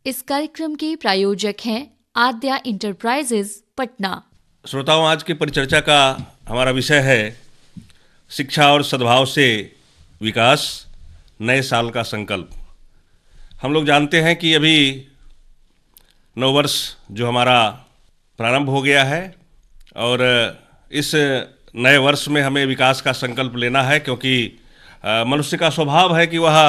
इस कार्यक्रम के प्रायोजक हैं आद्या इंटरप्राइजेज पटना। श्रोताओं, आज की परिचर्चा का हमारा विषय है शिक्षा और सद्भाव से विकास, नए साल का संकल्प। हम लोग जानते हैं कि अभी नववर्ष जो हमारा प्रारंभ हो गया है और इस नए वर्ष में हमें विकास का संकल्प लेना है, क्योंकि मनुष्य का स्वभाव है कि वह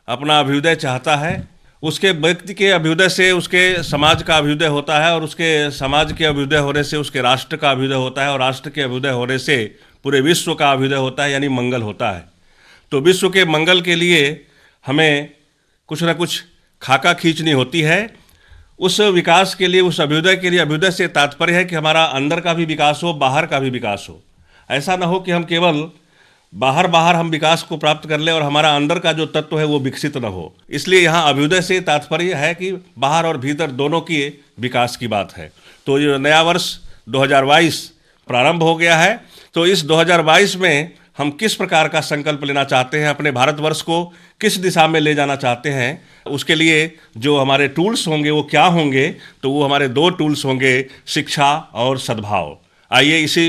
अपना अभ्युदय चाहता है। उसके व्यक्ति के अभ्युदय से उसके समाज का अभ्युदय होता है और उसके समाज के अभ्युदय होने से उसके राष्ट्र का अभ्युदय होता है और राष्ट्र के अभ्युदय होने से पूरे विश्व का अभ्युदय होता है, यानी मंगल होता है। तो विश्व के मंगल के लिए हमें कुछ ना कुछ खाका खींचनी होती है। उस विकास के लिए, उस अभ्युदय के लिए, अभ्युदय से तात्पर्य है कि हमारा अंदर का भी विकास हो, बाहर का भी विकास हो। ऐसा ना हो कि हम केवल बाहर हम विकास को प्राप्त कर लें और हमारा अंदर का जो तत्व है वो विकसित न हो। इसलिए यहाँ अभ्युदय से तात्पर्य है कि बाहर और भीतर दोनों की विकास की बात है। तो ये नया वर्ष 2022 प्रारंभ हो गया है। तो इस 2022 में हम किस प्रकार का संकल्प लेना चाहते हैं, अपने भारतवर्ष को किस दिशा में ले जाना चाहते हैं, उसके लिए जो हमारे टूल्स होंगे वो क्या होंगे, तो वो हमारे दो टूल्स होंगे, शिक्षा और सद्भाव। आइए इसी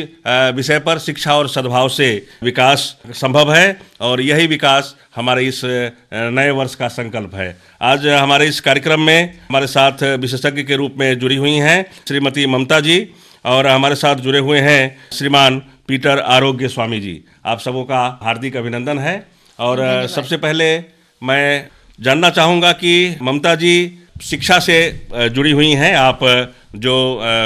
विषय पर, शिक्षा और सद्भाव से विकास संभव है और यही विकास हमारे इस नए वर्ष का संकल्प है। आज हमारे इस कार्यक्रम में हमारे साथ विशेषज्ञ के रूप में जुड़ी हुई हैं श्रीमती ममता जी और हमारे साथ जुड़े हुए हैं श्रीमान पीटर आरोग्य स्वामी जी। आप सबों का हार्दिक अभिनंदन है। और सबसे पहले मैं जानना चाहूँगा कि ममता जी शिक्षा से जुड़ी हुई हैं, आप जो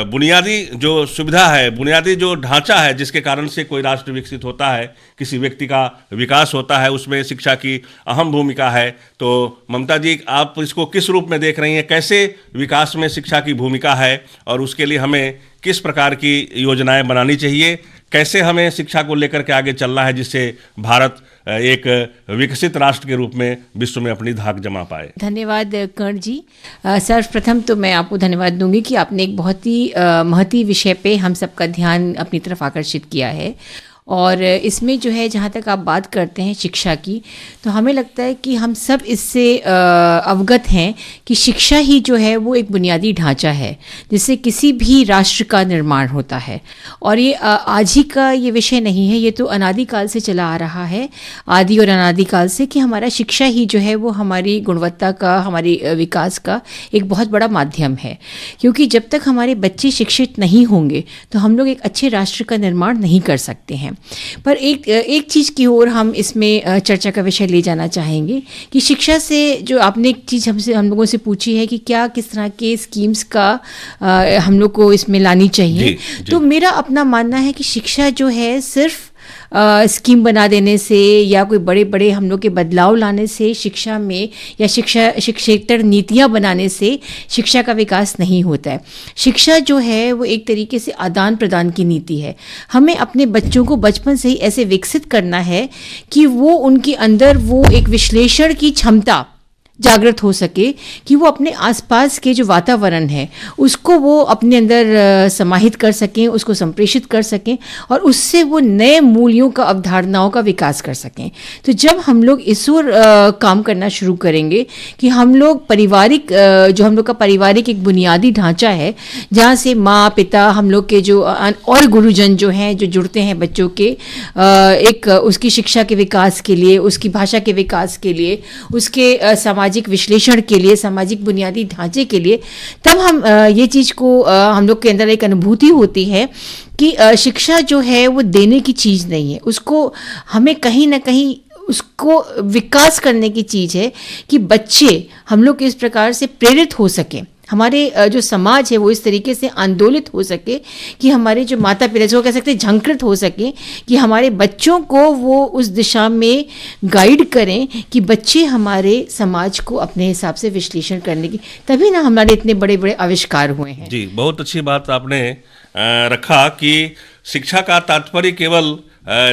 बुनियादी जो सुविधा है, बुनियादी जो ढांचा है जिसके कारण से कोई राष्ट्र विकसित होता है, किसी व्यक्ति का विकास होता है, उसमें शिक्षा की अहम भूमिका है। तो ममता जी, आप इसको किस रूप में देख रही हैं, कैसे विकास में शिक्षा की भूमिका है और उसके लिए हमें किस प्रकार की योजनाएं बनानी चाहिए, कैसे हमें शिक्षा को लेकर के आगे चलना है जिससे भारत एक विकसित राष्ट्र के रूप में विश्व में अपनी धाक जमा पाए। धन्यवाद कर्ण जी। सर्वप्रथम तो मैं आपको धन्यवाद दूंगी कि आपने एक बहुत ही महती विषय पे हम सबका ध्यान अपनी तरफ आकर्षित किया है। और इसमें जो है, जहाँ तक आप बात करते हैं शिक्षा की, तो हमें लगता है कि हम सब इससे अवगत हैं कि शिक्षा ही जो है वो एक बुनियादी ढांचा है जिससे किसी भी राष्ट्र का निर्माण होता है। और ये आज ही का ये विषय नहीं है, ये तो अनादिकाल से चला आ रहा है, आदि और अनादिकाल से, कि हमारा शिक्षा ही जो है वो हमारी गुणवत्ता का, हमारी विकास का एक बहुत बड़ा माध्यम है। क्योंकि जब तक हमारे बच्चे शिक्षित नहीं होंगे तो हम लोग एक अच्छे राष्ट्र का निर्माण नहीं कर सकते हैं। पर एक चीज़ की ओर हम इसमें चर्चा का विषय ले जाना चाहेंगे कि शिक्षा से जो आपने एक चीज़ हम लोगों से पूछी है कि क्या किस तरह के स्कीम्स का हम लोग को इसमें लानी चाहिए। जी। तो मेरा अपना मानना है कि शिक्षा जो है सिर्फ स्कीम बना देने से या कोई बड़े बड़े हम लोग के बदलाव लाने से शिक्षा में, या शिक्षेतर नीतियाँ बनाने से शिक्षा का विकास नहीं होता है। शिक्षा जो है वो एक तरीके से आदान प्रदान की नीति है। हमें अपने बच्चों को बचपन से ही ऐसे विकसित करना है कि वो उनके अंदर वो एक विश्लेषण की क्षमता जागृत हो सके, कि वो अपने आसपास के जो वातावरण है उसको वो अपने अंदर समाहित कर सकें, उसको संप्रेषित कर सकें और उससे वो नए मूल्यों का, अवधारणाओं का विकास कर सकें। तो जब हम लोग इस ओर काम करना शुरू करेंगे कि हम लोग पारिवारिक, जो हम लोग का पारिवारिक एक बुनियादी ढांचा है जहाँ से माँ पिता, हम लोग के जो और गुरुजन जो हैं, जो जुड़ते हैं बच्चों के एक उसकी शिक्षा के विकास के लिए, उसकी भाषा के विकास के लिए, उसके सामाजिक विश्लेषण के लिए, सामाजिक बुनियादी ढांचे के लिए, तब हम ये चीज़ को हम लोग के अंदर एक अनुभूति होती है कि शिक्षा जो है वो देने की चीज़ नहीं है, उसको हमें कहीं ना कहीं उसको विकास करने की चीज़ है कि बच्चे हम लोग इस प्रकार से प्रेरित हो सकें, हमारे जो समाज है वो इस तरीके से आंदोलित हो सके कि हमारे जो माता पिता, जो कह सकते हैं झंकृत हो सके, कि हमारे बच्चों को वो उस दिशा में गाइड करें कि बच्चे हमारे समाज को अपने हिसाब से विश्लेषण करने की, तभी ना हमारे इतने बड़े बड़े आविष्कार हुए हैं। जी, बहुत अच्छी बात आपने रखा कि शिक्षा का तात्पर्य केवल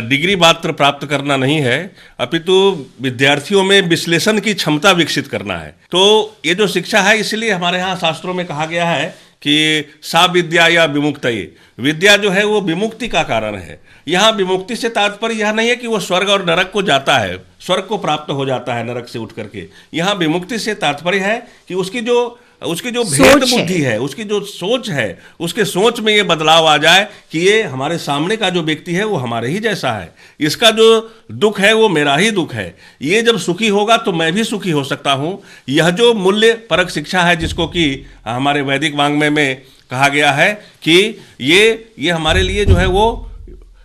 डिग्री मात्र प्राप्त करना नहीं है, अपितु विद्यार्थियों में विश्लेषण की क्षमता विकसित करना है। तो ये जो शिक्षा है, इसलिए हमारे यहाँ शास्त्रों में कहा गया है कि सा विद्या या विमुक्तये, विद्या जो है वो विमुक्ति का कारण है। यहाँ विमुक्ति से तात्पर्य यह नहीं है कि वो स्वर्ग और नरक को जाता है, स्वर्ग को प्राप्त हो जाता है नरक से उठ करके। यहाँ विमुक्ति से तात्पर्य है कि उसकी जो भेद बुद्धि है, उसकी जो सोच है, उसके सोच में ये बदलाव आ जाए कि ये हमारे सामने का जो व्यक्ति है वो हमारे ही जैसा है, इसका जो दुख है वो मेरा ही दुख है, ये जब सुखी होगा तो मैं भी सुखी हो सकता हूँ। यह जो मूल्य परक शिक्षा है, जिसको कि हमारे वैदिक वाङ्मय में कहा गया है कि ये हमारे लिए जो है वो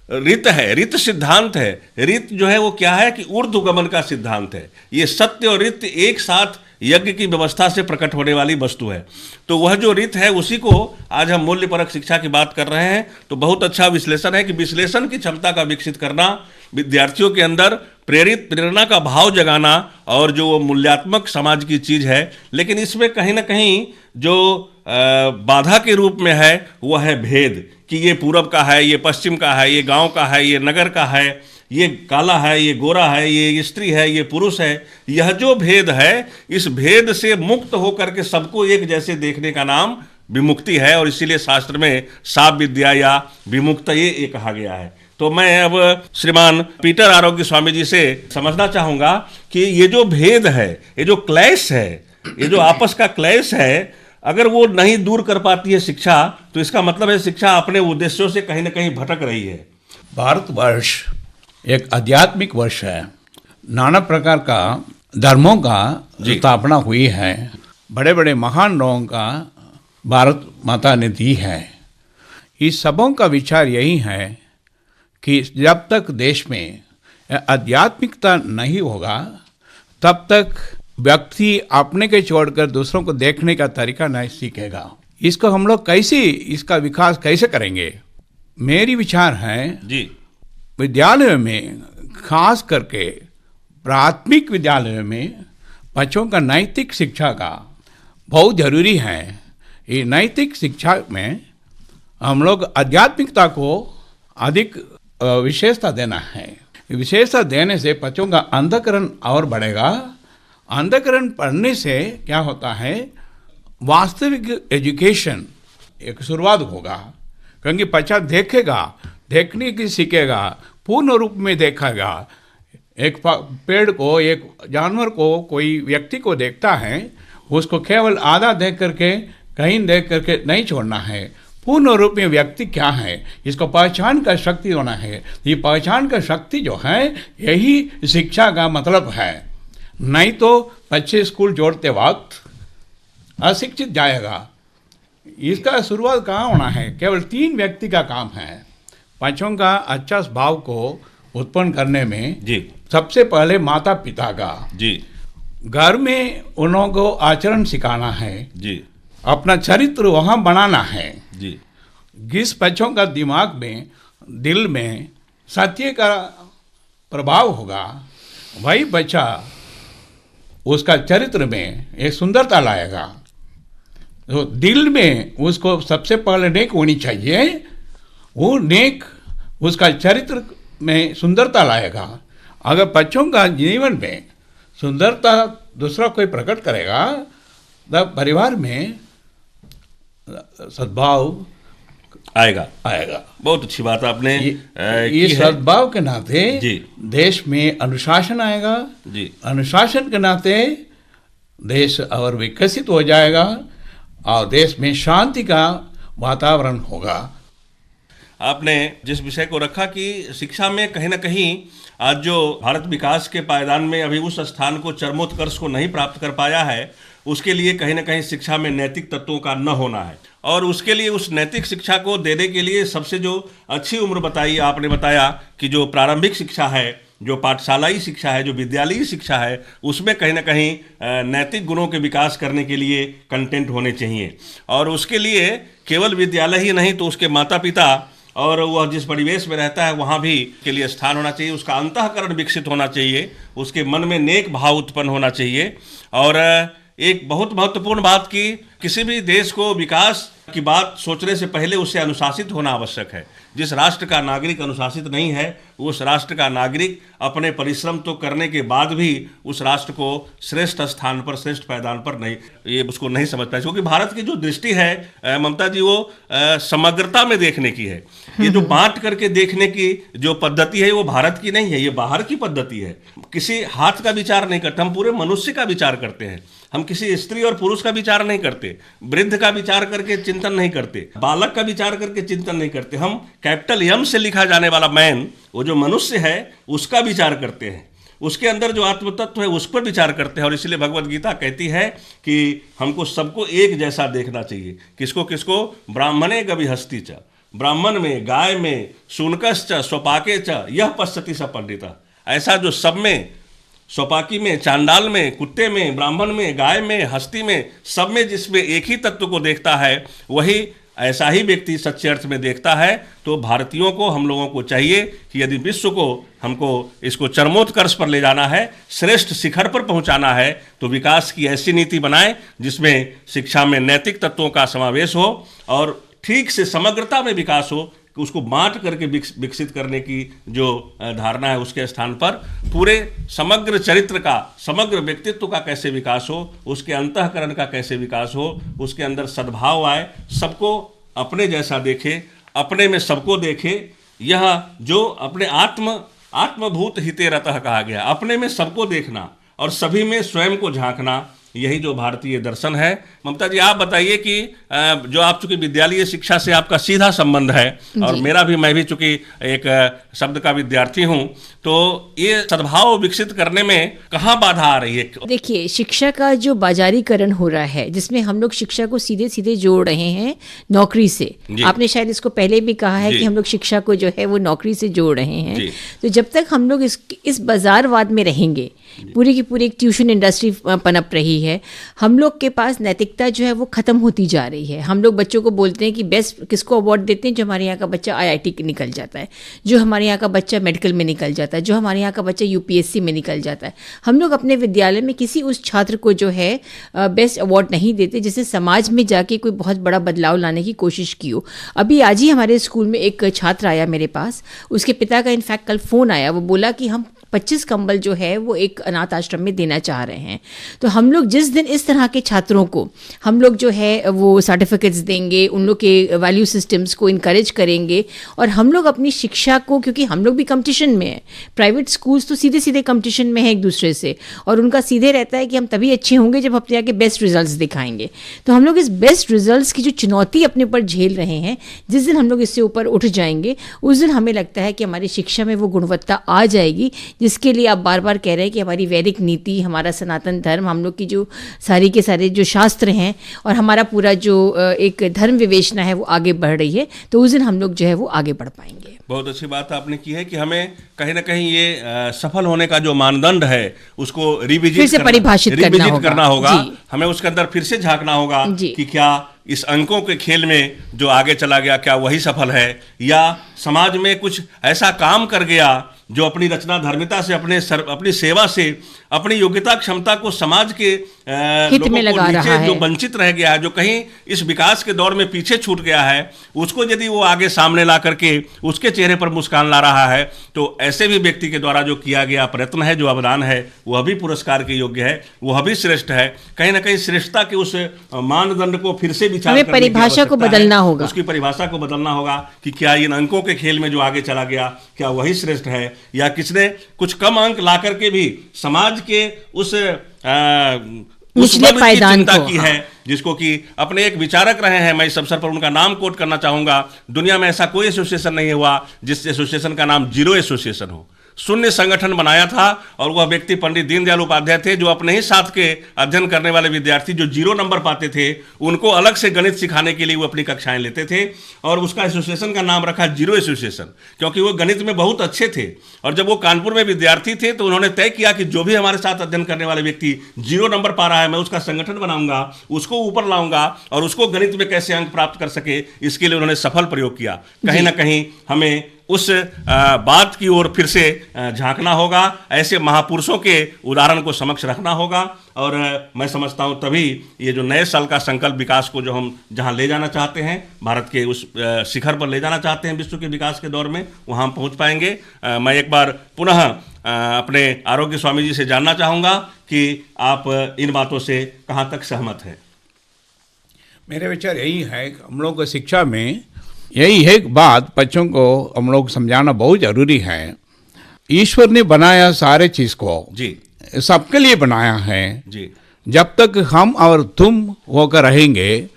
रित है, रित सिद्धांत है। रित जो है वो क्या है कि ऊर्ध्वगमन का सिद्धांत है। ये सत्य और रित एक साथ यज्ञ की व्यवस्था से प्रकट होने वाली वस्तु है। तो वह जो रित है उसी को आज हम मूल्य परक शिक्षा की बात कर रहे हैं। तो बहुत अच्छा विश्लेषण है कि विश्लेषण की क्षमता का विकसित करना, विद्यार्थियों के अंदर प्रेरणा का भाव जगाना, और जो वो मूल्यात्मक समाज की चीज़ है, लेकिन इसमें कहीं ना कहीं जो बाधा के रूप में है वह है भेद, कि ये पूरब का है, ये पश्चिम का है, ये गांव का है, ये नगर का है, ये काला है, ये गोरा है, ये स्त्री है, ये पुरुष है। यह जो भेद है, इस भेद से मुक्त होकर के सबको एक जैसे देखने का नाम विमुक्ति है, और इसीलिए शास्त्र में सा विद्या या विमुक्तये ये कहा गया है। तो मैं अब श्रीमान पीटर आरोग्य स्वामी जी से समझना चाहूँगा कि ये जो भेद है, ये जो क्लैश है, ये जो आपस का क्लैश है, अगर वो नहीं दूर कर पाती है शिक्षा, तो इसका मतलब है शिक्षा अपने उद्देश्यों से कहीं ना कहीं भटक रही है। भारतवर्ष एक आध्यात्मिक वर्ष है। नाना प्रकार का धर्मों का स्थापना हुई है। बड़े बड़े महान लोगों का भारत माता ने दी है। इस सबों का विचार यही है कि जब तक देश में आध्यात्मिकता नहीं होगा, तब तक व्यक्ति अपने के छोड़कर दूसरों को देखने का तरीका नहीं सीखेगा। इसको हम लोग कैसे, इसका विकास कैसे करेंगे? मेरी विचार है जी, विद्यालय में, खास करके प्राथमिक विद्यालय में बच्चों का नैतिक शिक्षा का बहुत जरूरी है। ये नैतिक शिक्षा में हम लोग आध्यात्मिकता को अधिक विशेषता देना है। विशेषता देने से बच्चों का अंतःकरण और बढ़ेगा। अंतःकरण पढ़ने से क्या होता है, वास्तविक एजुकेशन एक शुरुआत होगा, क्योंकि बच्चा देखेगा, देखने की सीखेगा, पूर्ण रूप में देखेगा। एक पेड़ को, एक जानवर को, कोई व्यक्ति को देखता है, उसको केवल आधा देख करके, कहीं देख करके नहीं छोड़ना है। पूर्ण रूप में व्यक्ति क्या है, इसको पहचान का शक्ति होना है। ये पहचान का शक्ति जो है, यही शिक्षा का मतलब है। नहीं तो बच्चे स्कूल जोड़ते वक्त अशिक्षित जाएगा। इसका शुरुआत कहाँ होना है, केवल 3 व्यक्ति का काम है बच्चों का अच्छा स्वभाव को उत्पन्न करने में। जी, सबसे पहले माता पिता का, जी, घर में उन्हों को आचरण सिखाना है, जी, अपना चरित्र वहाँ बनाना है। जी, जिस बच्चों का दिमाग में, दिल में सत्य का प्रभाव होगा, वही बच्चा उसका चरित्र में एक सुंदरता लाएगा। तो दिल में उसको सबसे पहले नेक होनी चाहिए, वो नेक उसका चरित्र में सुंदरता लाएगा। अगर बच्चों का जीवन में सुंदरता दूसरा कोई प्रकट करेगा, तब परिवार में सद्भाव आएगा। बहुत अच्छी बात आपने की है। सद्भाव के नाते जी, देश में अनुशासन आएगा। जी, अनुशासन के नाते देश और विकसित हो जाएगा और देश में शांति का वातावरण होगा। आपने जिस विषय को रखा कि शिक्षा में कहीं ना कहीं आज जो भारत विकास के पायदान में अभी उस स्थान को, चरमोत्कर्ष को नहीं प्राप्त कर पाया है, उसके लिए कहीं ना कहीं शिक्षा में नैतिक तत्वों का न होना है। और उसके लिए, उस नैतिक शिक्षा को देने के लिए सबसे जो अच्छी उम्र बताई आपने, बताया कि जो प्रारंभिक शिक्षा है, जो पाठशालाई शिक्षा है, जो विद्यालयी शिक्षा है, उसमें कहीं ना कहीं नैतिक गुणों के विकास करने के लिए कंटेंट होने चाहिए। और उसके लिए केवल विद्यालय ही नहीं, तो उसके माता पिता और वह जिस परिवेश में रहता है वहाँ भी के लिए स्थान होना चाहिए। उसका अंतःकरण विकसित होना चाहिए, उसके मन में नेक भाव उत्पन्न होना चाहिए। और एक बहुत महत्वपूर्ण बात कि किसी भी देश को विकास की बात सोचने से पहले उससे अनुशासित होना आवश्यक है। जिस राष्ट्र का नागरिक अनुशासित नहीं है, उस राष्ट्र का नागरिक अपने परिश्रम तो करने के बाद भी उस राष्ट्र को श्रेष्ठ स्थान पर, श्रेष्ठ पायदान पर नहीं, ये उसको नहीं समझ पाए। क्योंकि भारत की जो दृष्टि है ममता जी, वो समग्रता में देखने की है। ये जो बांट करके देखने की जो पद्धति है वो भारत की नहीं है, ये बाहर की पद्धति है। किसी हाथ का विचार नहीं करते, हम पूरे मनुष्य का विचार करते हैं। हम किसी स्त्री और पुरुष का विचार नहीं करते, वृद्ध का विचार करके चिंतन नहीं करते, बालक का विचार करके चिंतन नहीं करते। हम कैपिटल एम से लिखा जाने वाला मैन, वो जो मनुष्य है, उसका विचार करते हैं, उसके अंदर जो आत्म तत्व है उस पर विचार करते हैं। और इसलिए भगवत गीता कहती है कि हमको सबको एक जैसा देखना चाहिए। किसको किसको? ब्राह्मणे गविहस्ति च, ब्राह्मण में, गाय में, शुनकश्च स्वपाके च यह पश्यति स पंडिता। ऐसा जो सब में, स्वपाकी में, चांडाल में, कुत्ते में, ब्राह्मण में, गाय में, हस्ती में, सब में जिसमें एक ही तत्व को देखता है, वही ऐसा ही व्यक्ति सच्चे अर्थ में देखता है। तो भारतीयों को, हम लोगों को चाहिए कि यदि विश्व को हमको इसको चरमोत्कर्ष पर ले जाना है, श्रेष्ठ शिखर पर पहुंचाना है, तो विकास की ऐसी नीति बनाए जिसमें शिक्षा में नैतिक तत्वों का समावेश हो और ठीक से समग्रता में विकास हो। कि उसको बांट करके विकसित करने की जो धारणा है, उसके स्थान पर पूरे समग्र चरित्र का, समग्र व्यक्तित्व का कैसे विकास हो, उसके अंतःकरण का कैसे विकास हो, उसके अंदर सद्भाव आए, सबको अपने जैसा देखे, अपने में सबको देखे। यह जो अपने आत्मभूत हिते रतः कहा गया, अपने में सबको देखना और सभी में स्वयं को झांकना, यही जो भारतीय दर्शन है। ममता जी, आप बताइए कि जो आप चूंकि विद्यालय शिक्षा से आपका सीधा संबंध है और मेरा भी, मैं भी चूंकि एक शब्द का विद्यार्थी हूं, तो ये सद्भाव विकसित करने में कहाँ बाधा आ रही है? देखिए, शिक्षा का जो बाजारीकरण हो रहा है, जिसमें हम लोग शिक्षा को सीधे सीधे जोड़ रहे हैं नौकरी से। आपने शायद इसको पहले भी कहा है कि हम लोग शिक्षा को जो है वो नौकरी से जोड़ रहे हैं। तो जब तक हम लोग इस बाजारवाद में रहेंगे, पूरी की पूरी एक ट्यूशन इंडस्ट्री पनप रही है, हम लोग के पास नैतिकता जो है वो खत्म होती जा रही है। हम लोग बच्चों को बोलते हैं कि बेस्ट किसको अवार्ड देते हैं? जो हमारे यहाँ का बच्चा IIT निकल जाता है, जो हमारे यहाँ का बच्चा मेडिकल में निकल जाता है, जो हमारे यहाँ का बच्चा UPSC में निकल जाता है। हम लोग अपने विद्यालय में किसी उस छात्र को जो है बेस्ट अवार्ड नहीं देते जिसने समाज में जाके कोई बहुत बड़ा बदलाव लाने की कोशिश की हो। अभी आज ही हमारे स्कूल में एक छात्र आया मेरे पास, उसके पिता का इनफैक्ट कल फ़ोन आया, वो बोला कि हम 25 कंबल जो है वो एक अनाथ आश्रम में देना चाह रहे हैं। तो हम लोग जिस दिन इस तरह के छात्रों को हम लोग जो है वो सर्टिफिकेट्स देंगे, उन लोग के वैल्यू सिस्टम्स को इनकरेज करेंगे और हम लोग अपनी शिक्षा को, क्योंकि हम लोग भी कंपटीशन में हैं, प्राइवेट स्कूल्स तो सीधे सीधे कंपटीशन में है एक दूसरे से, और उनका सीधे रहता है कि हम तभी अच्छे होंगे जब अपने आगे बेस्ट रिजल्ट्स दिखाएंगे। तो हम लोग इस बेस्ट रिजल्ट्स की जो चुनौती अपने ऊपर झेल रहे हैं, जिस दिन हम लोग इससे ऊपर उठ जाएंगे, उस दिन हमें लगता है कि हमारी शिक्षा में वो गुणवत्ता आ जाएगी जिसके लिए आप बार बार कह रहे हैं कि हमारी वैदिक नीति, हमारा सनातन धर्म, हम लोग की जो सारी के सारे जो शास्त्र हैं और हमारा पूरा जो एक धर्म विवेचना है वो आगे बढ़ रही है। तो उस दिन हम लोग जो है वो आगे बढ़ पाएंगे। बहुत अच्छी बात आपने की है कि हमें कहीं ना कहीं ये सफल होने का जो मानदंड है उसको रिविजिट करना होगा। हमें उसके अंदर फिर से झांकना होगा कि क्या इस अंकों के खेल में जो आगे चला गया, क्या वही सफल है, या समाज में कुछ ऐसा काम कर गया जो अपनी रचना धर्मिता से, अपनी सेवा से, अपनी योग्यता क्षमता को समाज के हित में लगा रहा है, जो वंचित रह गया है, जो कहीं इस विकास के दौर में पीछे छूट गया है, उसको यदि वो आगे सामने ला करके उसके चेहरे पर मुस्कान ला रहा है, तो ऐसे भी व्यक्ति के द्वारा जो किया गया प्रयत्न है, जो अवदान है, वह भी पुरस्कार के योग्य है, वह भी श्रेष्ठ है। कहीं ना कहीं श्रेष्ठता के उस मानदंड को फिर से विचार करने की परिभाषा को बदलना होगा, उसकी परिभाषा को बदलना होगा कि क्या इन अंकों के खेल में जो आगे चला गया, क्या वही श्रेष्ठ है, या किसने कुछ कम अंक ला करके भी समाज के उस वर्ग की चिंता की है, जिसको कि अपने एक विचारक रहे हैं। मैं इस अवसर पर उनका नाम कोट करना चाहूंगा। दुनिया में ऐसा कोई एसोसिएशन नहीं हुआ जिस एसोसिएशन का नाम जीरो एसोसिएशन हो। शून्य संगठन बनाया था और वह व्यक्ति पंडित दीनदयाल उपाध्याय थे, जो अपने ही साथ के अध्ययन करने वाले विद्यार्थी जो 0 नंबर पाते थे, उनको अलग से गणित सिखाने के लिए वो अपनी कक्षाएं लेते थे और उसका एसोसिएशन का नाम रखा जीरो एसोसिएशन, क्योंकि वो गणित में बहुत अच्छे थे। और जब वो कानपुर में विद्यार्थी थे तो उन्होंने तय किया कि जो भी हमारे साथ अध्ययन करने वाले व्यक्ति 0 नंबर पा रहा है, मैं उसका संगठन बनाऊंगा, उसको ऊपर लाऊंगा और उसको गणित में कैसे अंक प्राप्त कर सके, इसके लिए उन्होंने सफल प्रयोग किया। कहीं ना कहीं हमें उस बात की ओर फिर से झांकना होगा, ऐसे महापुरुषों के उदाहरण को समक्ष रखना होगा। और मैं समझता हूँ तभी ये जो नए साल का संकल्प विकास को जो हम जहाँ ले जाना चाहते हैं, भारत के उस शिखर पर ले जाना चाहते हैं विश्व के विकास के दौर में, वहाँ हम पहुँच पाएंगे। मैं एक बार पुनः अपने आरोग्य स्वामी जी से जानना चाहूँगा कि आप इन बातों से कहाँ तक सहमत हैं। मेरे विचार यही है कि हम लोग को शिक्षा में यही एक बात बच्चों को हम लोग समझाना बहुत जरूरी है। ईश्वर ने बनाया सारे चीज को जी, सबके लिए बनाया है जी। जब तक हम और तुम होकर रहेंगे,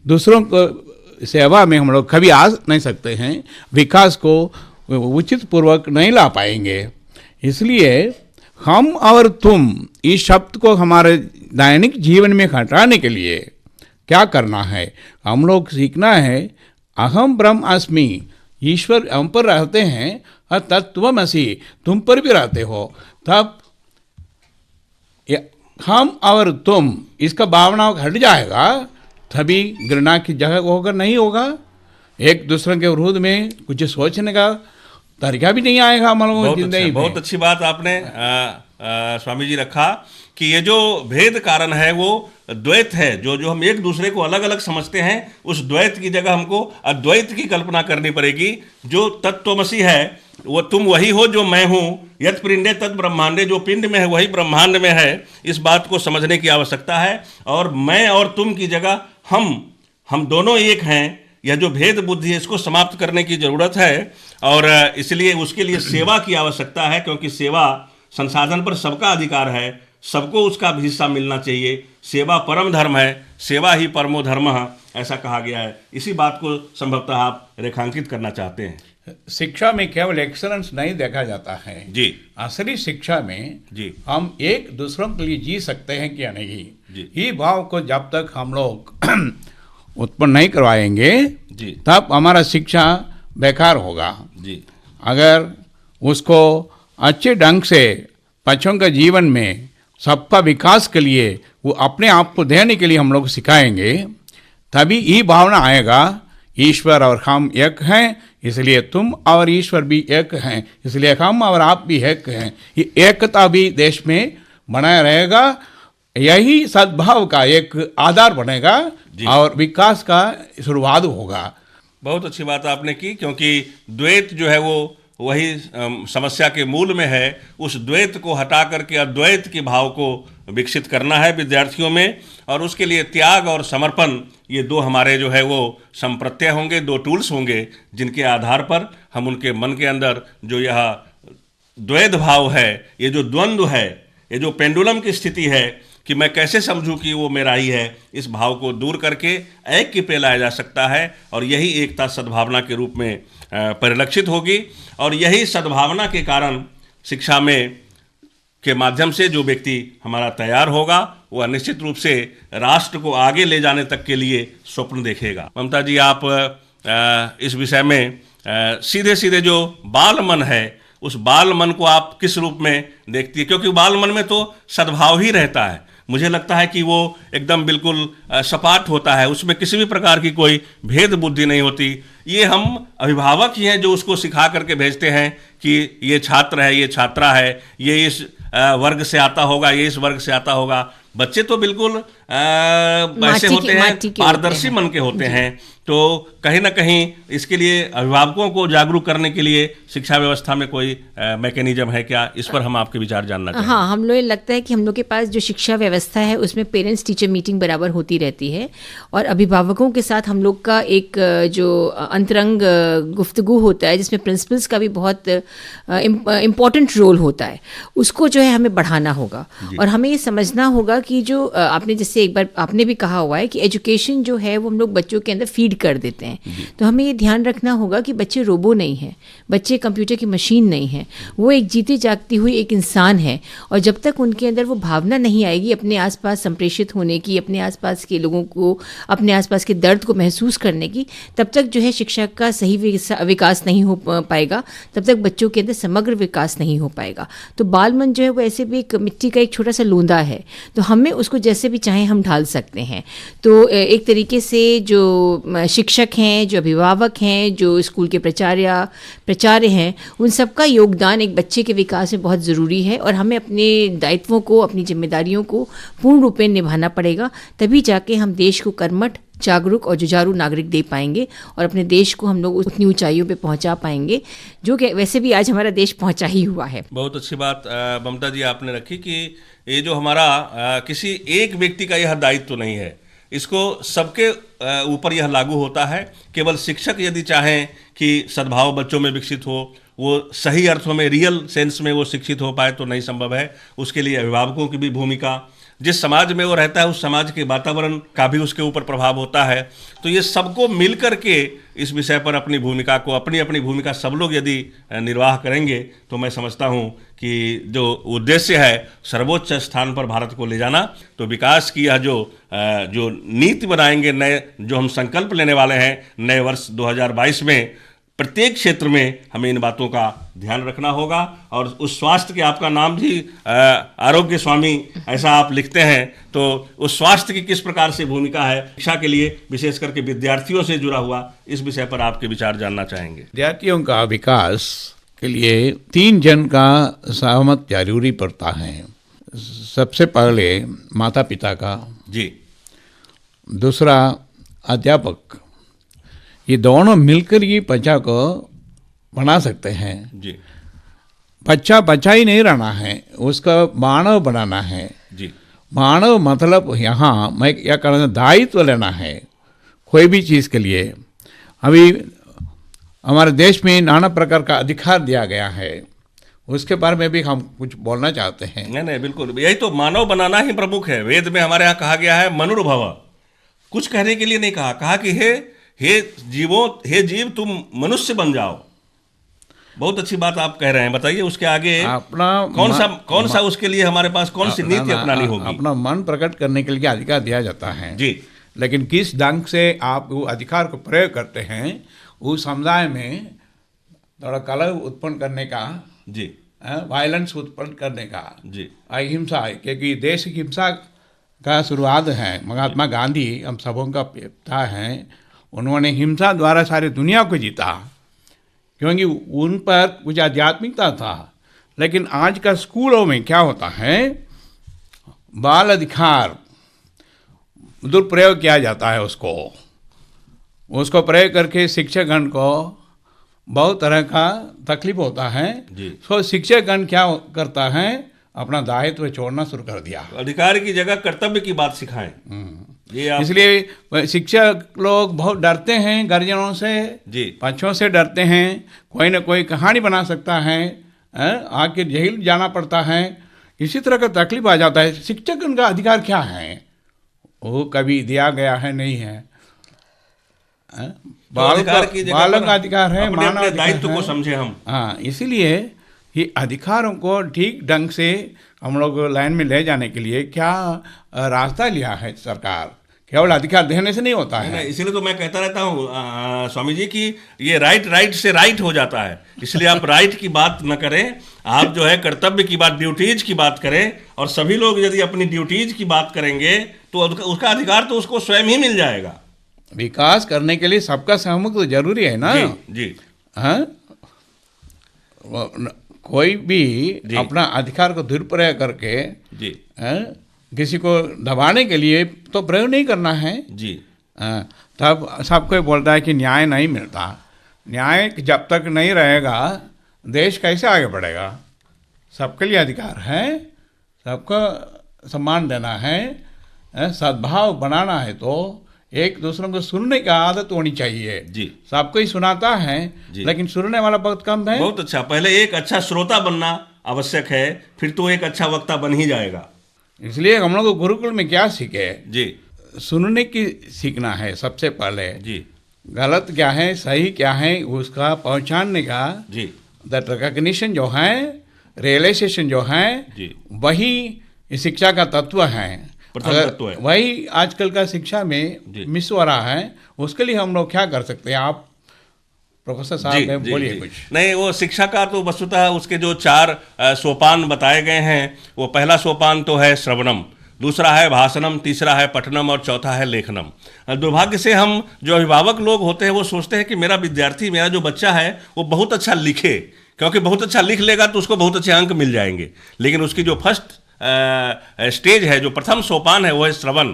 दूसरों को सेवा में हम लोग कभी आ नहीं सकते हैं, विकास को उचित पूर्वक नहीं ला पाएंगे। इसलिए हम और तुम इस शब्द को हमारे दैनिक जीवन में हटाने के लिए क्या करना है, हम लोग सीखना है अहम ब्रह्म अस्मि, ईश्वर हम पर रहते हैं और तत्वमसि तुम पर भी रहते हो। तब हम और तुम इसका भावना हट जाएगा, तभी घृणा की जगह होकर नहीं होगा, एक दूसरे के विरोध में कुछ सोचने का तरीका भी नहीं आएगा हम लोगों की जिंदगी में। बहुत अच्छी बात आपने स्वामी जी रखा कि ये जो भेद कारण है वो द्वैत है, जो हम एक दूसरे को अलग अलग समझते हैं, उस द्वैत की जगह हमको अद्वैत की कल्पना करनी पड़ेगी। जो तत्वमसि है वो तुम वही हो जो मैं हूँ, यत् पिंडे तत् ब्रह्मांडे, जो पिंड में है वही ब्रह्मांड में है। इस बात को समझने की आवश्यकता है और मैं और तुम की जगह हम दोनों एक हैं। यह जो भेद बुद्धि है इसको समाप्त करने की जरूरत है और इसलिए उसके लिए सेवा की आवश्यकता है, क्योंकि सेवा संसाधन पर सबका अधिकार है, सबको उसका हिस्सा मिलना चाहिए। सेवा परम धर्म है, सेवा ही परमो धर्म, ऐसा कहा गया है। इसी बात को संभवतः आप रेखांकित करना चाहते हैं। शिक्षा में केवल एक्सलेंस नहीं देखा जाता है जी, असली शिक्षा में जी, हम एक दूसरों के लिए जी सकते हैं क्या नहीं, जी, ये भाव को जब तक हम लोग उत्पन्न नहीं करवाएंगे जी, तब हमारा शिक्षा बेकार होगा। जी, अगर उसको अच्छे ढंग से बच्चों के जीवन में सबका विकास के लिए वो अपने आप को देने के लिए हम लोग सिखाएंगे, तभी ये भावना आएगा ईश्वर और हम एक हैं, इसलिए तुम और ईश्वर भी एक हैं, इसलिए हम और आप भी एक हैं। ये एकता भी देश में बनाया रहेगा, यही सद्भाव का एक आधार बनेगा और विकास का शुरुआत होगा। बहुत अच्छी बात आपने की, क्योंकि द्वैत जो है वो वही समस्या के मूल में है। उस द्वैत को हटा करके अद्वैत के भाव को विकसित करना है विद्यार्थियों में, और उसके लिए त्याग और समर्पण, ये दो हमारे जो है वो संप्रत्यय होंगे, दो टूल्स होंगे जिनके आधार पर हम उनके मन के अंदर जो यह द्वैत भाव है, ये जो द्वंद्व है, ये जो पेंडुलम की स्थिति है कि मैं कैसे समझूं कि वो मेरा ही है, इस भाव को दूर करके ऐक्य पे लाया जा सकता है और यही एकता सद्भावना के रूप में परिलक्षित होगी। और यही सद्भावना के कारण शिक्षा में के माध्यम से जो व्यक्ति हमारा तैयार होगा वह निश्चित रूप से राष्ट्र को आगे ले जाने तक के लिए स्वप्न देखेगा। ममता जी, आप इस विषय में सीधे सीधे जो बाल मन है उस बाल मन को आप किस रूप में देखती है? क्योंकि बाल मन में तो सद्भाव ही रहता है, मुझे लगता है कि वो एकदम बिल्कुल सपाट होता है, उसमें किसी भी प्रकार की कोई भेद बुद्धि नहीं होती। ये हम अभिभावक ही हैं जो उसको सिखा करके भेजते हैं कि ये छात्र है, ये छात्रा है, ये इस वर्ग से आता होगा, ये इस वर्ग से आता होगा। बच्चे तो बिल्कुल ऐसे होते हैं, पारदर्शी मन के होते हैं। तो कहीं ना कहीं इसके लिए अभिभावकों को जागरूक करने के लिए शिक्षा व्यवस्था में कोई मैकेनिज्म है क्या? इस पर हम आपके विचार जानना चाहेंगे। हाँ, हम लोग लगता है कि हम लोग के पास जो शिक्षा व्यवस्था है उसमें पेरेंट्स टीचर मीटिंग बराबर होती रहती है और अभिभावकों के साथ हम लोग का एक जो अंतरंग गुफ्तगू होता है जिसमें प्रिंसिपल्स का भी बहुत इम्पॉर्टेंट रोल होता है, उसको जो है हमें बढ़ाना होगा। और हमें ये समझना होगा कि जो आपने जैसे एक बार आपने भी कहा हुआ है कि एजुकेशन जो है वो हम लोग बच्चों के अंदर फीड कर देते हैं, तो हमें ये ध्यान रखना होगा कि बच्चे रोबो नहीं हैं, बच्चे कंप्यूटर की मशीन नहीं हैं, वो एक जीती जागती हुई एक इंसान है। और जब तक उनके अंदर वो भावना नहीं आएगी अपने आसपास संप्रेषित होने की, अपने आसपास के लोगों को, अपने आसपास के दर्द को महसूस करने की, तब तक जो है शिक्षा का सही विकास नहीं हो पाएगा, तब तक बच्चों के अंदर समग्र विकास नहीं हो पाएगा। तो बाल मन जो है वो ऐसे भी एक मिट्टी का एक छोटा सा लूंदा है, तो हमें उसको जैसे भी चाहे हम ढाल सकते हैं। तो एक तरीके से जो शिक्षक हैं, जो अभिभावक हैं, जो स्कूल के प्राचार्य हैं, उन सबका योगदान एक बच्चे के विकास में बहुत ज़रूरी है और हमें अपने दायित्वों को, अपनी जिम्मेदारियों को पूर्ण रूप में निभाना पड़ेगा। तभी जाके हम देश को कर्मठ, जागरूक और जुझारू नागरिक दे पाएंगे और अपने देश को हम लोग उतनी ऊंचाइयों पे पहुंचा पाएंगे जो कि वैसे भी आज हमारा देश पहुंचा ही हुआ है। बहुत अच्छी बात ममता जी आपने रखी कि ये जो हमारा किसी एक व्यक्ति का यह दायित्व नहीं है, इसको सबके ऊपर यह लागू होता है। केवल शिक्षक यदि चाहें कि सद्भाव बच्चों में विकसित हो, वो सही अर्थों में, रियल सेंस में वो शिक्षित हो पाए तो नहीं संभव है। उसके लिए अभिभावकों की भी भूमिका, जिस समाज में वो रहता है उस समाज के वातावरण का भी उसके ऊपर प्रभाव होता है। तो ये सबको मिल कर के इस विषय पर अपनी भूमिका को, अपनी अपनी भूमिका सब लोग यदि निर्वाह करेंगे तो मैं समझता हूँ कि जो उद्देश्य है सर्वोच्च स्थान पर भारत को ले जाना, तो विकास की यह जो नीति बनाएंगे, नए जो हम संकल्प लेने वाले हैं नए वर्ष 2022 में, प्रत्येक क्षेत्र में हमें इन बातों का ध्यान रखना होगा। और उस स्वास्थ्य के, आपका नाम भी आरोग्य स्वामी ऐसा आप लिखते हैं, तो उस स्वास्थ्य की किस प्रकार से भूमिका है शिक्षा के लिए, विशेष करके विद्यार्थियों से जुड़ा हुआ, इस विषय पर आपके विचार जानना चाहेंगे। विद्यार्थियों का विकास के लिए 3 जन का सहमत जरूरी पड़ता है। सबसे पहले माता पिता का, जी, दूसरा अध्यापक। ये दोनों मिलकर ये बच्चा को बना सकते हैं। जी, बच्चा ही नहीं रहना है, उसका मानव बनाना है। जी, मानव मतलब यहाँ मैं क्या कहना, दायित्व लेना है कोई भी चीज़ के लिए। अभी हमारे देश में नाना प्रकार का अधिकार दिया गया है, उसके बारे में भी हम कुछ बोलना चाहते हैं। नहीं, बिल्कुल, यही तो मानव बनाना ही प्रमुख है। वेद में हमारे यहाँ कहा गया है मनुर्भव, कुछ कहने के लिए नहीं कहा कि हे जीव तुम मनुष्य बन जाओ। बहुत अच्छी बात आप कह रहे हैं, बताइए उसके आगे अपना कौन सा उसके लिए हमारे पास कौन सी नीति अपनानी होगी। अपना मन प्रकट करने के लिए अधिकार दिया जाता है जी, लेकिन किस ढंग से आप वो अधिकार को प्रयोग करते हैं, उस समुदाय में थोड़ा कलह उत्पन्न करने का, जी, वायलेंस उत्पन्न करने का, जी, अहिंसा, क्योंकि देश की हिंसा का शुरुआत है। महात्मा गांधी हम सबों का पिता हैं, उन्होंने हिंसा द्वारा सारी दुनिया को जीता, क्योंकि उन पर कुछ आध्यात्मिकता था। लेकिन आज का स्कूलों में क्या होता है, बाल अधिकार दुरुपयोग किया जाता है, उसको प्रयोग करके शिक्षकगण को बहुत तरह का तकलीफ होता है। तो शिक्षकगण क्या करता है, अपना दायित्व छोड़ना शुरू कर दिया। अधिकार की जगह कर्तव्य की बात सिखाएं। इसलिए शिक्षक लोग बहुत डरते हैं गार्जियनों से, जी, बच्चों से डरते हैं। कोई ना कोई कहानी बना सकता है, आके जेल जाना पड़ता है, इसी तरह का तकलीफ आ जाता है। शिक्षक उनका अधिकार क्या है, वो कभी दिया गया है, नहीं है। बालक का अधिकार है, मानव दायित्व को समझे हम। हाँ, इसीलिए ये अधिकारों को ठीक ढंग से हम लोग लाइन में ले जाने के लिए क्या रास्ता लिया है सरकार, केवल अधिकार देने से नहीं होता है। इसीलिए तो मैं कहता रहता हूँ स्वामी जी कि ये राइट से राइट हो जाता है। इसलिए आप राइट की बात न करें, आप जो है कर्तव्य की बात, ड्यूटीज की बात करें। और सभी लोग यदि अपनी ड्यूटीज की बात करेंगे तो उसका अधिकार तो उसको स्वयं ही मिल जाएगा। विकास करने के लिए सबका सहमत तो जरूरी है ना। जी, हाँ, कोई भी अपना अधिकार को दुरुपयोग करके जी, किसी को दबाने के लिए तो प्रयोग नहीं करना है जी। तब सब कोई बोलता है कि न्याय नहीं मिलता। न्याय जब तक नहीं रहेगा देश कैसे आगे बढ़ेगा। सबके लिए अधिकार है, सबको सम्मान देना है, सद्भाव बनाना है, तो एक दूसरे को सुनने की आदत होनी चाहिए। जी, सबको ही सुनाता है लेकिन सुनने वाला बहुत कम है। बहुत अच्छा, पहले एक अच्छा श्रोता बनना आवश्यक है, फिर तो एक अच्छा वक्ता बन ही जाएगा। इसलिए हम लोग गुरुकुल में क्या सीखे जी, सुनने की सीखना है सबसे पहले। जी, गलत क्या है, सही क्या है, उसका पहचानने का, जी, दैट रिकॉग्निशन जो है, रियलाइजेशन जो है, वही शिक्षा का तत्व है, प्रथम तत्व है। वही आजकल का शिक्षा में मिस हो रहा है। उसके लिए हम लोग क्या कर सकते हैं, आप प्रोफेसर साहब बोलिए कुछ। नहीं, वो शिक्षा का तो वस्तुतः उसके जो 4 सोपान बताए गए हैं, वो पहला सोपान तो है श्रवणम, दूसरा है भाषणम, तीसरा है पठनम और चौथा है लेखनम। दुर्भाग्य से हम जो अभिभावक लोग होते हैं वो सोचते हैं कि मेरा विद्यार्थी, मेरा जो बच्चा है वो बहुत अच्छा लिखे, क्योंकि बहुत अच्छा लिख लेगा तो उसको बहुत अच्छे अंक मिल जाएंगे। लेकिन उसकी जो फर्स्ट स्टेज है, जो प्रथम सोपान है, वो है श्रवण।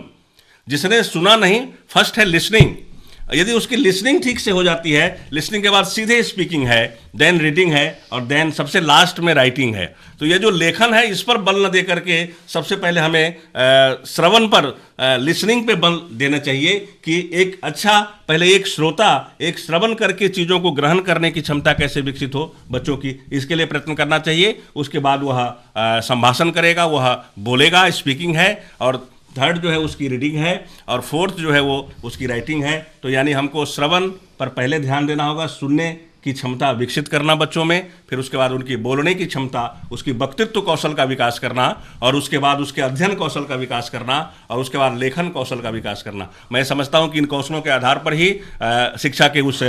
जिसने सुना नहीं, फर्स्ट है लिसनिंग। यदि उसकी लिसनिंग ठीक से हो जाती है, लिसनिंग के बाद सीधे स्पीकिंग है, देन रीडिंग है और देन सबसे लास्ट में राइटिंग है। तो ये जो लेखन है इस पर बल न दे करके सबसे पहले हमें श्रवण पर, लिसनिंग पे बल देना चाहिए कि एक अच्छा, पहले एक श्रोता, एक श्रवण करके चीज़ों को ग्रहण करने की क्षमता कैसे विकसित हो बच्चों की, इसके लिए प्रयत्न करना चाहिए। उसके बाद वह संभाषण करेगा, वह बोलेगा, स्पीकिंग है, और थर्ड जो है उसकी रीडिंग है, और फोर्थ जो है वो उसकी राइटिंग है। तो यानी हमको श्रवण पर पहले ध्यान देना होगा, सुनने की क्षमता विकसित करना बच्चों में, फिर उसके बाद उनकी बोलने की क्षमता, उसकी वक्तृत्व कौशल का विकास करना, और उसके बाद उसके अध्ययन कौशल का विकास करना, और उसके बाद लेखन कौशल का विकास करना। मैं समझता हूँ कि इन कौशलों के आधार पर ही शिक्षा के उस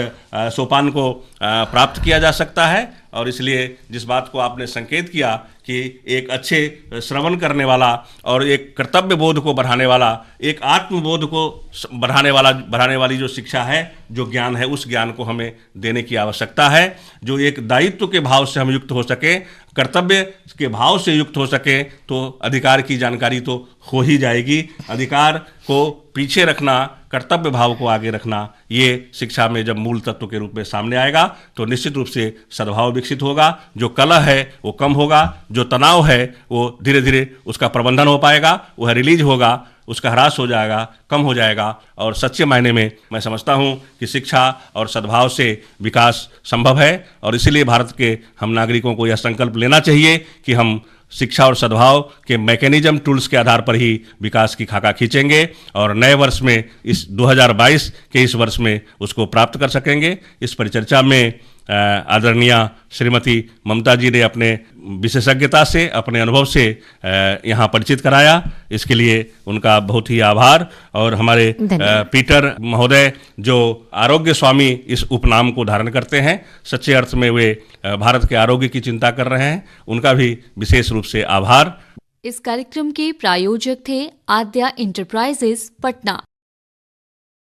सोपान को प्राप्त किया जा सकता है। और इसलिए जिस बात को आपने संकेत किया कि एक अच्छे श्रवण करने वाला और एक कर्तव्य बोध को बढ़ाने वाला, एक आत्मबोध को बढ़ाने वाली जो शिक्षा है, जो ज्ञान है, उस ज्ञान को हमें देने की आवश्यकता है, जो एक दायित्व के भाव से हम युक्त हो सके, कर्तव्य के भाव से युक्त हो सके, तो अधिकार की जानकारी तो हो ही जाएगी। अधिकार को पीछे रखना, कर्तव्य भाव को आगे रखना, ये शिक्षा में जब मूल तत्व के रूप में सामने आएगा तो निश्चित रूप से सद्भाव विकसित होगा। जो कलह है वो कम होगा, जो तनाव है वो धीरे धीरे उसका प्रबंधन हो पाएगा, वह रिलीज होगा, उसका ह्रास हो जाएगा, कम हो जाएगा। और सच्चे मायने में मैं समझता हूँ कि शिक्षा और सद्भाव से विकास संभव है। और इसीलिए भारत के हम नागरिकों को यह संकल्प लेना चाहिए कि हम शिक्षा और सद्भाव के मैकेनिज्म, टूल्स के आधार पर ही विकास की खाका खींचेंगे और नए वर्ष में, इस 2022 के इस वर्ष में उसको प्राप्त कर सकेंगे। इस परिचर्चा में आदरणीय श्रीमती ममता जी ने अपने विशेषज्ञता से, अपने अनुभव से यहाँ परिचित कराया। इसके लिए उनका बहुत ही आभार। और हमारे पीटर महोदय जो आरोग्य स्वामी इस उपनाम को धारण करते हैं, सच्चे अर्थ में वे भारत के आरोग्य की चिंता कर रहे हैं, उनका भी विशेष रूप से आभार। इस कार्यक्रम के प्रायोजक थे आद्या इंटरप्राइजेज, पटना।